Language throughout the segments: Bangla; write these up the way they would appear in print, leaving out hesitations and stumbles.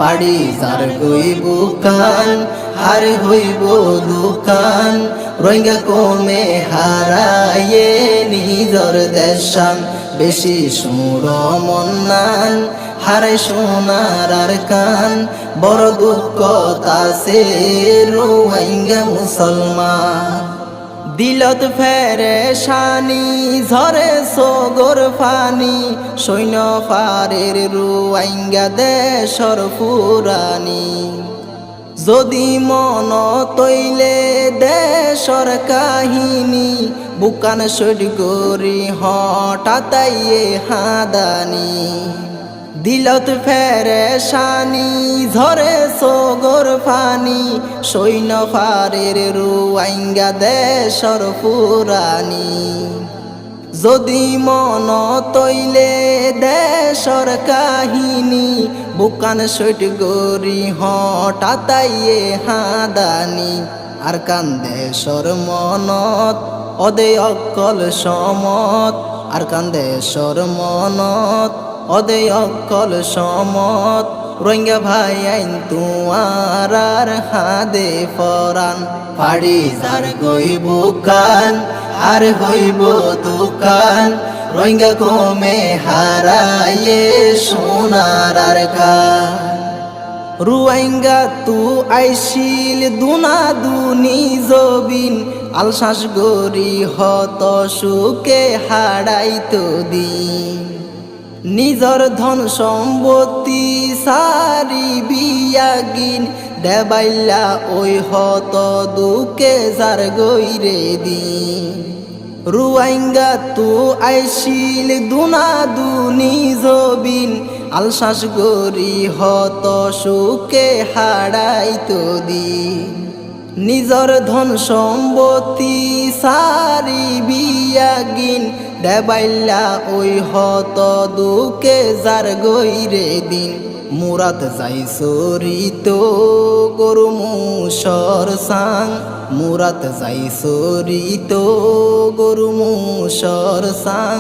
পাড়ি যার গইব কান আর হইব দোকান রোহিঙ্গা কমে হারায়ে নিজর দেশান বেশি সুর মন্নান হারাই সোনার আর কান বড় দুঃখ তাসে রোহিঙ্গা মুসলমান দিলত ফেরেশানি ঝরে সগর ফানি সৈন্য ফারের রোহিঙ্গা দেশর ফুরানি যদি মন তৈলে দেশর কাহিনী বুকান সৈড গরি হঠাৎইয়ে হাদানি দিলত ফেরেশানি ঝরে সগর ফানি সৈন্য ফারের রোহিঙ্গা দেশর ফুরানি যদি মন তৈলে দেশর কাহিনী বুকান সৈট গরি হঠাৎইয়ে হাদানি আর কান দেশর মনত অদে অকল সমত আর কান দেশর মনত অদে অকল সমত রোহিঙ্গা ভাই আইন তুয়ার আর হাদে ফরান পাড়ি যার গইব কান আর হইব দোকান রোহিঙ্গা কমে হারায়ে সোনার আর কান রোহিঙ্গা তু আইসিল দুনা দুনি জবিন আলশ্বাস গরি হত সুকে হারাইতো দিন নিজর ধন সম্পত্তি সারি বিয়াগিন দেবাইলা ওই হত দুকে যার গইরে দিন রোহিঙ্গা তু আইসিল দুনা দুনি জবিন আলশ্বাস গরি হত সুকে হারাইতো দিন নিজর ধন সম্পত্তি সারি বিয়াগিন দেবাইলা ওই হত দুকে যার গইরে দিন মুরাত যাই সরিত গরু মুসর সাং মুরাত যাই সরিত গরু মুসর সাং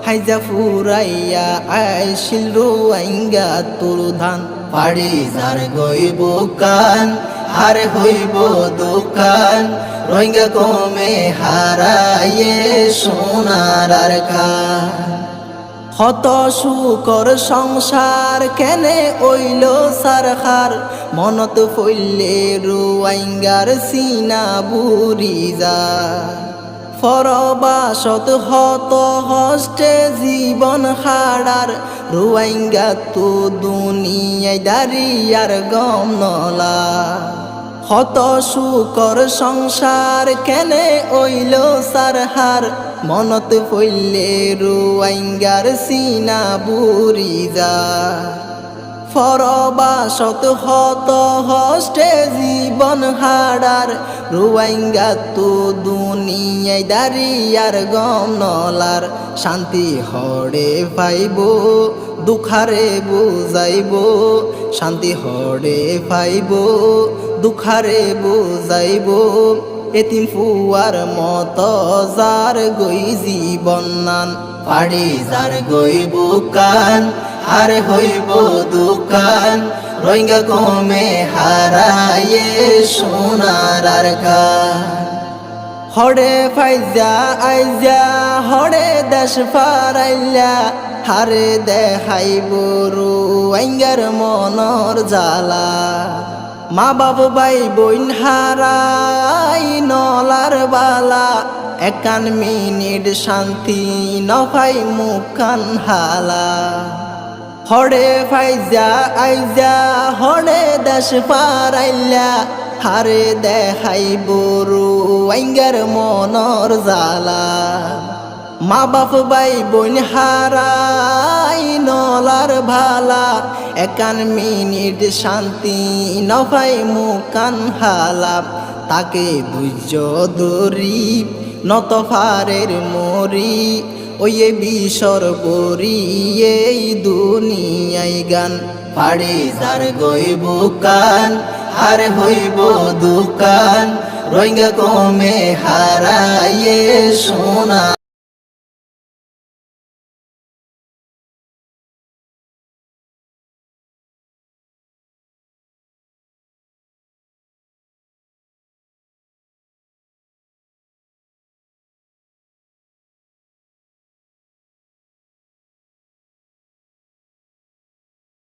হাইজা ফুরাইয়া আইসিল রোহিঙ্গা তোর ধান পাড়ি যার গইব কান আর হইব দোকান রোহিঙ্গা কমে হারায়ে সোনার আর কান হত সুকর সংসার কেনে ওইল সারখার মনত ফইলে রোহিঙ্গার সিনা বুড়ি যা ফরবাসত হত হস্তে জীবন হারার রোহিঙ্গা তো দুনিয়ায় দাঁড়িয়ার গম নলা হত সুকর সংসার কেনে ওইল সারহার মনত ফইলে রোহিঙ্গার সিনা বুড়ি যা ফরবাসত হত হস্তে জীবন হারার রোহিঙ্গা তো দুনিয়ায় দাঁড়িয়ার গম নলার শান্তি হড়ে পাইব দুখারে বুঝাইব শান্তি হড়ে পাইব দুখারে বুঝাইব এতিম ফুয়ার মত যার গই জীবন নান পাড়ি যার গইব কান আর হইব দোকান রোহিঙ্গা কমে হারায়ে সোনার আর কান হড়ে ফাইজা আইজা হড়ে দেশ ফারাইলা হারে দেখাইব রোহিঙ্গার মনর জ্বালা মা বাবু ভাই বোন হারাই নলার বালা একান মিনিট শান্তি নফাই মুখান হালা হড়ে ফাইজা আইজা হড়ে দেশ পারাইলা হারে দেখাইব রোহিঙ্গার মনর জ্বালা মা বাপ ভাই বোন হারাই নলার ভালা একান মিনিট শান্তি নফাই মুখান হালা তাকে ধৈর্য ধরি নত ফারের মরি ওই বিসর বরি এই দুনিয়াই গান পাড়ি যার গইব কান আর হইব দোকান রোহিঙ্গা কমে হারায়ে সোনা।